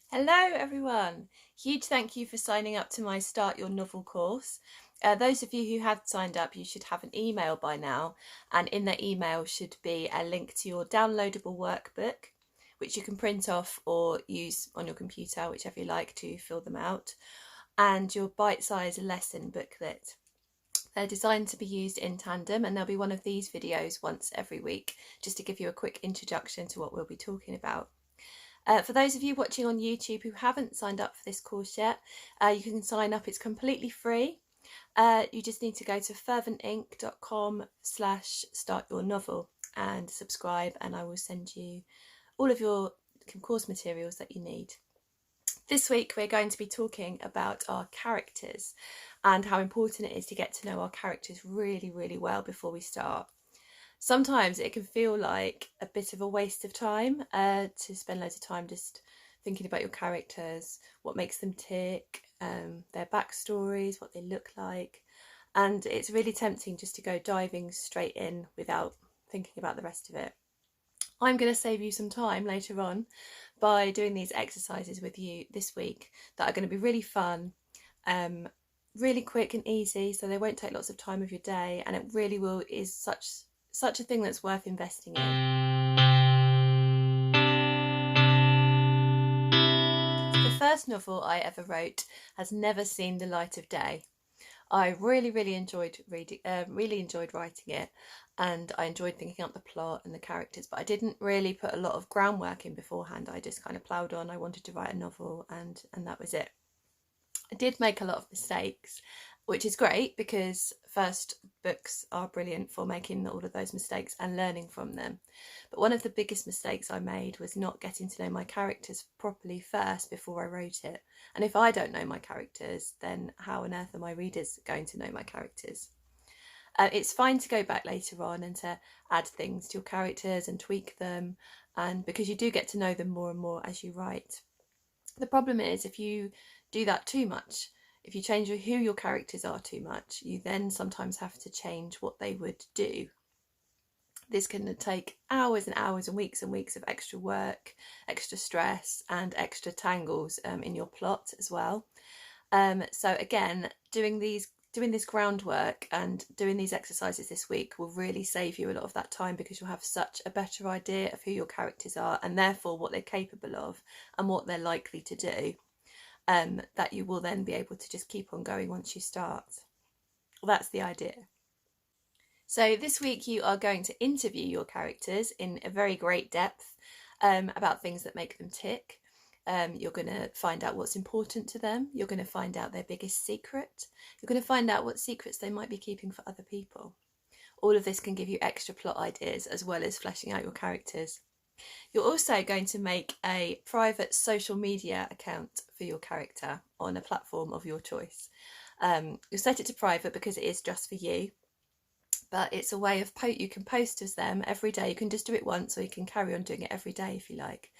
Hello everyone! Huge thank you for signing up to my Start Your Novel course. Those of you who had signed up, you should have an email by now, and in that email should be a link to your downloadable workbook, which you can print off or use on your computer, whichever you like, to fill them out, and your bite-sized lesson booklet. They're designed to be used in tandem, and there'll be one of these videos once every week, just to give you a quick introduction to what we'll be talking about. For those of you watching on YouTube who haven't signed up for this course yet, you can sign up. It's completely free. You just need to go to ferventinc.com/startyournovel and subscribe, and I will send you all of your course materials that you need. This week we're going to be talking about our characters and how important it is to get to know our characters really, really well before we start. Sometimes it can feel like a bit of a waste of time to spend loads of time just thinking about your characters, what makes them tick, their backstories, what they look like. And it's really tempting just to go diving straight in without thinking about the rest of it. I'm going to save you some time later on by doing these exercises with you this week that are going to be really fun, really quick and easy, so they won't take lots of time of your day, and it really is such a thing that's worth investing in. The first novel I ever wrote has never seen the light of day. I really enjoyed writing it, and I enjoyed thinking up the plot and the characters, but I didn't really put a lot of groundwork in beforehand. I just kind of ploughed on. I wanted to write a novel, and that was it. I did make a lot of mistakes, which is great because first books are brilliant for making all of those mistakes and learning from them. But one of the biggest mistakes I made was not getting to know my characters properly first before I wrote it. And if I don't know my characters, then how on earth are my readers going to know my characters? It's fine to go back later on and to add things to your characters and tweak them, and because you do get to know them more and more as you write. The problem is if you do that too much, if you change who your characters are too much, you then sometimes have to change what they would do. This can take hours and hours and weeks of extra work, extra stress, and extra tangles in your plot as well. So again, doing this groundwork and doing these exercises this week will really save you a lot of that time, because you'll have such a better idea of who your characters are and therefore what they're capable of and what they're likely to do, that you will then be able to just keep on going once you start. Well, that's the idea. So this week you are going to interview your characters in a very great depth about things that make them tick. You're going to find out what's important to them. You're going to find out their biggest secret. You're going to find out what secrets they might be keeping for other people. All of this can give you extra plot ideas as well as fleshing out your characters. You're also going to make a private social media account for your character on a platform of your choice. You'll set it to private because it is just for you, but it's a way of you can post as them every day. You can just do it once, or you can carry on doing it every day if you like,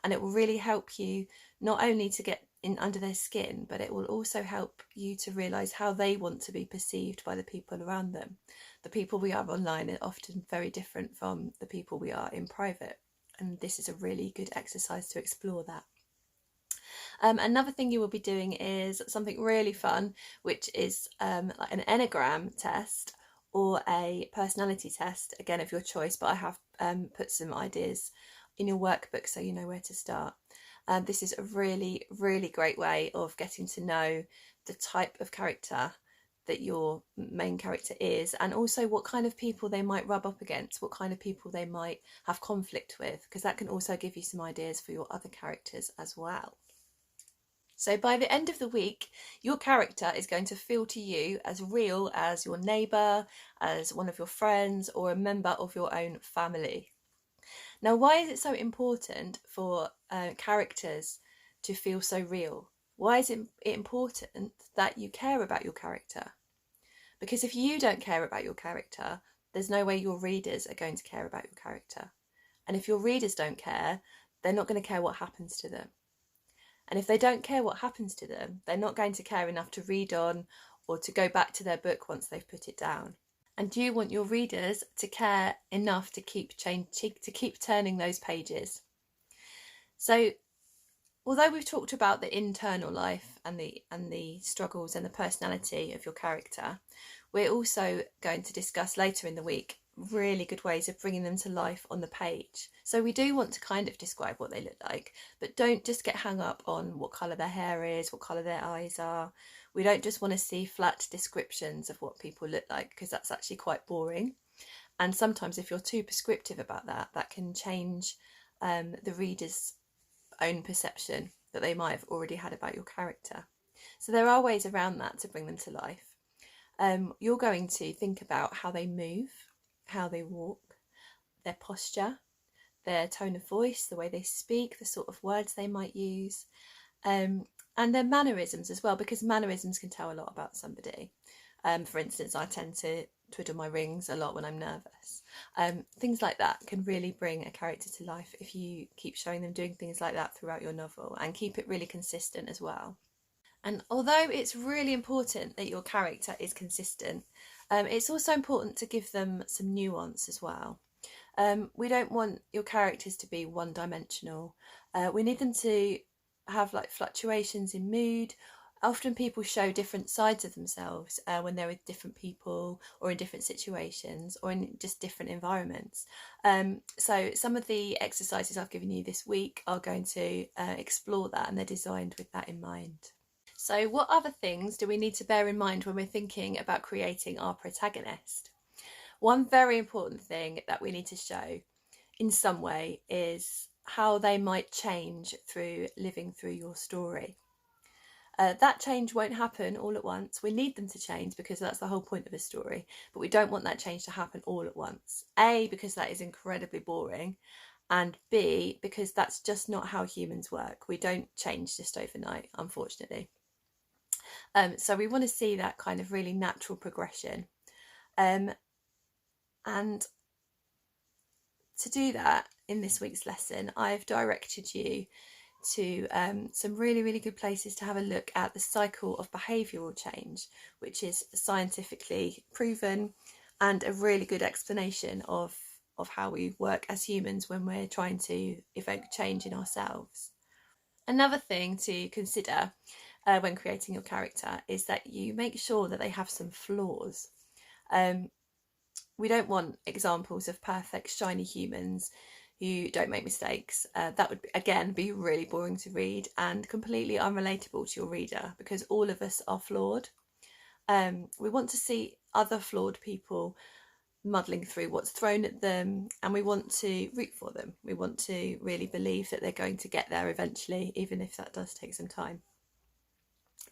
and it will really help you not only to get in under their skin, but it will also help you to realise how they want to be perceived by the people around them. The people we are online are often very different from the people we are in private, and this is a really good exercise to explore that. Another thing you will be doing is something really fun, which is like an Enneagram test or a personality test, again of your choice, but I have put some ideas in your workbook so you know where to start. This is a really great way of getting to know the type of character that your main character is, and also what kind of people they might rub up against, what kind of people they might have conflict with, because that can also give you some ideas for your other characters as well. So by the end of the week, your character is going to feel to you as real as your neighbour, as one of your friends, or a member of your own family. Now, why is it so important for characters to feel so real? Why is it important that you care about your character? Because if you don't care about your character, there's no way your readers are going to care about your character. And if your readers don't care, they're not going to care what happens to them. And if they don't care what happens to them, they're not going to care enough to read on or to go back to their book once they've put it down. And you want your readers to care enough to keep turning those pages. So Although we've talked about the internal life and the struggles and the personality of your character, we're also going to discuss later in the week really good ways of bringing them to life on the page. So we do want to kind of describe what they look like, but don't just get hung up on what colour their hair is, what colour their eyes are. We don't just want to see flat descriptions of what people look like, because that's actually quite boring. And sometimes if you're too prescriptive about that, that can change the reader's own perception that they might have already had about your character. So there are ways around that to bring them to life. You're going to think about how they move, how they walk, their posture, their tone of voice, the way they speak, the sort of words they might use, and their mannerisms as well, because mannerisms can tell a lot about somebody. For instance, I tend to twiddle my rings a lot when I'm nervous. Things like that can really bring a character to life if you keep showing them doing things like that throughout your novel, and keep it really consistent as well. And although it's really important that your character is consistent, it's also important to give them some nuance as well. We don't want your characters to be one dimensional. We need them to have like fluctuations in mood. Often people show different sides of themselves when they're with different people, or in different situations, or in just different environments. So some of the exercises I've given you this week are going to explore that, and they're designed with that in mind. So what other things do we need to bear in mind when we're thinking about creating our protagonist? One very important thing that we need to show in some way is how they might change through living through your story. That change won't happen all at once. We need them to change because that's the whole point of a story, but we don't want that change to happen all at once. A, because that is incredibly boring, and B, because that's just not how humans work. We don't change just overnight, unfortunately. So we want to see that kind of really natural progression. And to do that, in this week's lesson, I've directed you to some really, really good places to have a look at the cycle of behavioural change, which is scientifically proven and a really good explanation of how we work as humans when we're trying to evoke change in ourselves. Another thing to consider when creating your character is that you make sure that they have some flaws. We don't want examples of perfect, shiny humans who don't make mistakes. That would, again, be really boring to read and completely unrelatable to your reader, because all of us are flawed. We want to see other flawed people muddling through what's thrown at them, and we want to root for them. We want to really believe that they're going to get there eventually, even if that does take some time.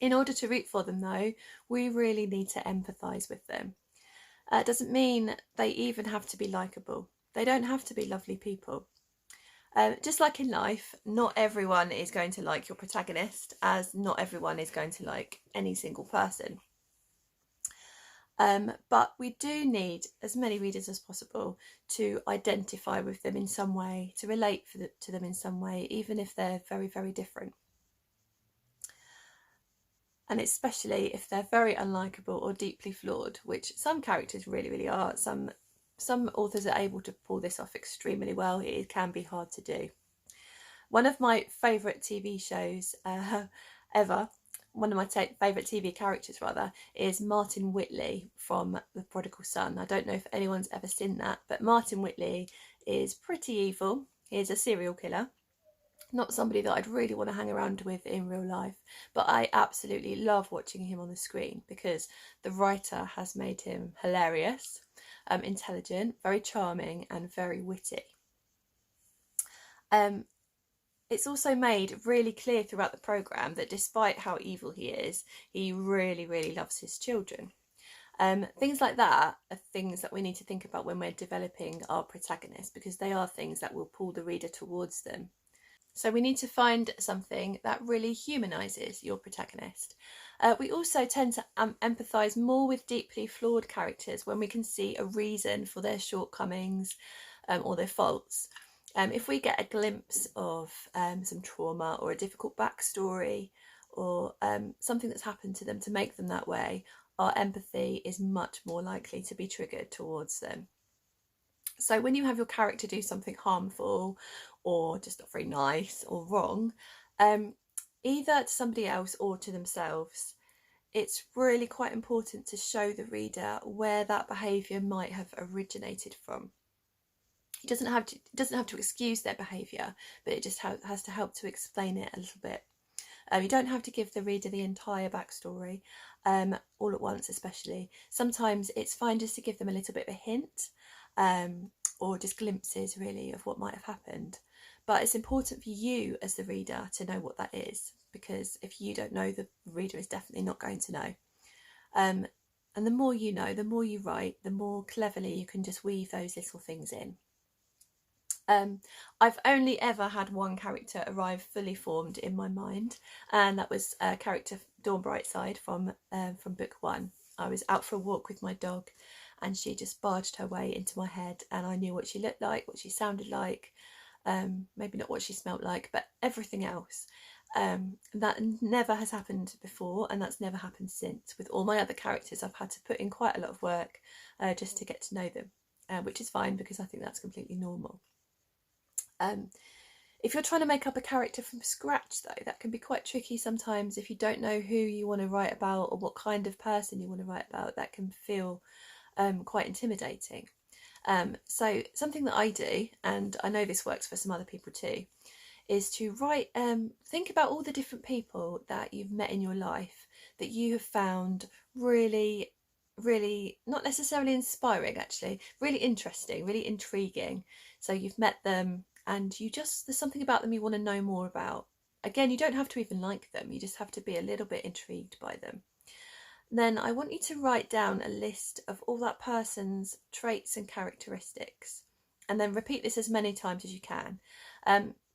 In order to root for them, though, we really need to empathise with them. It doesn't mean they even have to be likeable. They don't have to be lovely people. Just like in life, not everyone is going to like your protagonist, as not everyone is going to like any single person. But we do need as many readers as possible to identify with them in some way, to relate to them in some way, even if they're very, very different. And especially if they're very unlikable or deeply flawed, which some characters really, really are. Some authors are able to pull this off extremely well. It can be hard to do. One of my favourite TV shows ever, one of my favourite TV characters rather, is Martin Whitley from The Prodigal Son. I don't know if anyone's ever seen that, but Martin Whitley is pretty evil. He is a serial killer. Not somebody that I'd really want to hang around with in real life, but I absolutely love watching him on the screen because the writer has made him hilarious, intelligent, very charming, and very witty. It's also made really clear throughout the programme that despite how evil he is, he really, really loves his children. Things like that are things that we need to think about when we're developing our protagonists, because they are things that will pull the reader towards them. So we need to find something that really humanises your protagonist. We also tend to empathise more with deeply flawed characters when we can see a reason for their shortcomings or their faults. If we get a glimpse of some trauma or a difficult backstory, or something that's happened to them to make them that way, our empathy is much more likely to be triggered towards them. So when you have your character do something harmful or just not very nice or wrong, either to somebody else or to themselves. It's really quite important to show the reader where that behaviour might have originated from. It doesn't have to excuse their behaviour, but it just has to help to explain it a little bit. You don't have to give the reader the entire backstory all at once, especially. Sometimes it's fine just to give them a little bit of a hint, or just glimpses really of what might have happened. But it's important for you as the reader to know what that is, because if you don't know, the reader is definitely not going to know. And the more you know, the more you write, the more cleverly you can just weave those little things in. I've only ever had one character arrive fully formed in my mind, and that was character Dawn Brightside from book 1. I was out for a walk with my dog, and she just barged her way into my head, and I knew what she looked like, what she sounded like, maybe not what she smelt like, but everything else. That never has happened before, and that's never happened since. With all my other characters, I've had to put in quite a lot of work just to get to know them, which is fine because I think that's completely normal. If you're trying to make up a character from scratch, though, that can be quite tricky sometimes. If you don't know who you want to write about or what kind of person you want to write about, that can feel quite intimidating. So something that I do, and I know this works for some other people too, is to write, think about all the different people that you've met in your life that you have found really, really, not necessarily inspiring actually, really interesting, really intriguing. So you've met them and there's something about them you want to know more about. Again, you don't have to even like them, you just have to be a little bit intrigued by them. Then I want you to write down a list of all that person's traits and characteristics, and then repeat this as many times as you can.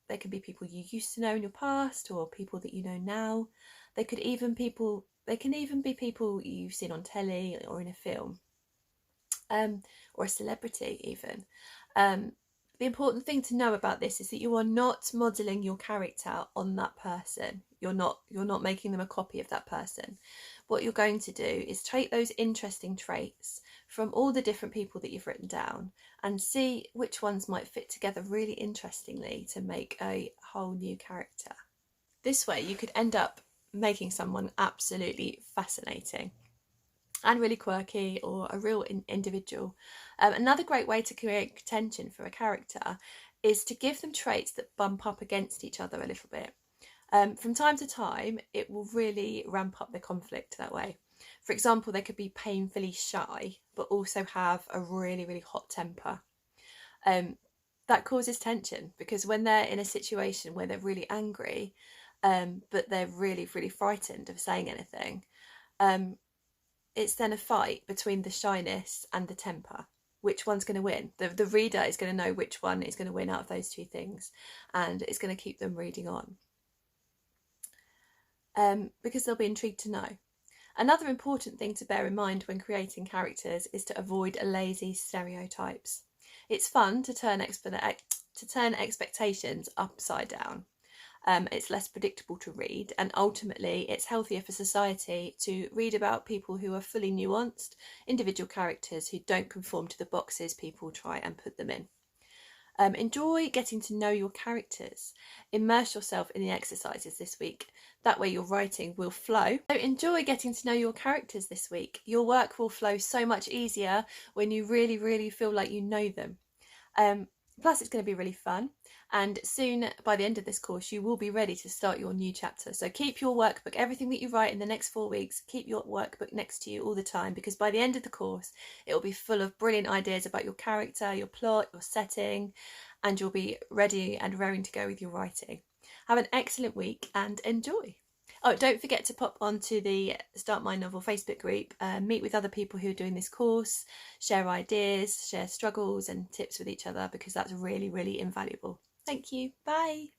They can be people you used to know in your past, or people that you know now. They can even be people you've seen on telly or in a film, or a celebrity even. The important thing to know about this is that you are not modelling your character on that person. You're not making them a copy of that person. What you're going to do is take those interesting traits from all the different people that you've written down and see which ones might fit together really interestingly to make a whole new character. This way you could end up making someone absolutely fascinating and really quirky, or a real individual. Another great way to create tension for a character is to give them traits that bump up against each other a little bit. From time to time, it will really ramp up the conflict that way. For example, they could be painfully shy, but also have a really, really hot temper. That causes tension because when they're in a situation where they're really angry, but they're really, really frightened of saying anything, it's then a fight between the shyness and the temper. Which one's going to win? The reader is going to know which one is going to win out of those two things, and it's going to keep them reading on. Because they'll be intrigued to know. Another important thing to bear in mind when creating characters is to avoid lazy stereotypes. It's fun to turn expectations upside down. It's less predictable to read, and ultimately it's healthier for society to read about people who are fully nuanced, individual characters who don't conform to the boxes people try and put them in. Enjoy getting to know your characters. Immerse yourself in the exercises this week. That way your writing will flow. So enjoy getting to know your characters this week. Your work will flow so much easier when you really, really feel like you know them. Plus it's going to be really fun, and soon, by the end of this course, you will be ready to start your new chapter. So keep your workbook, everything that you write in the next 4 weeks, keep your workbook next to you all the time, because by the end of the course it will be full of brilliant ideas about your character, your plot, your setting, and you'll be ready and raring to go with your writing. Have an excellent week and enjoy. Oh, don't forget to pop onto the Start My Novel Facebook group, meet with other people who are doing this course, share ideas, share struggles and tips with each other, because that's really, really invaluable. Thank you. Bye.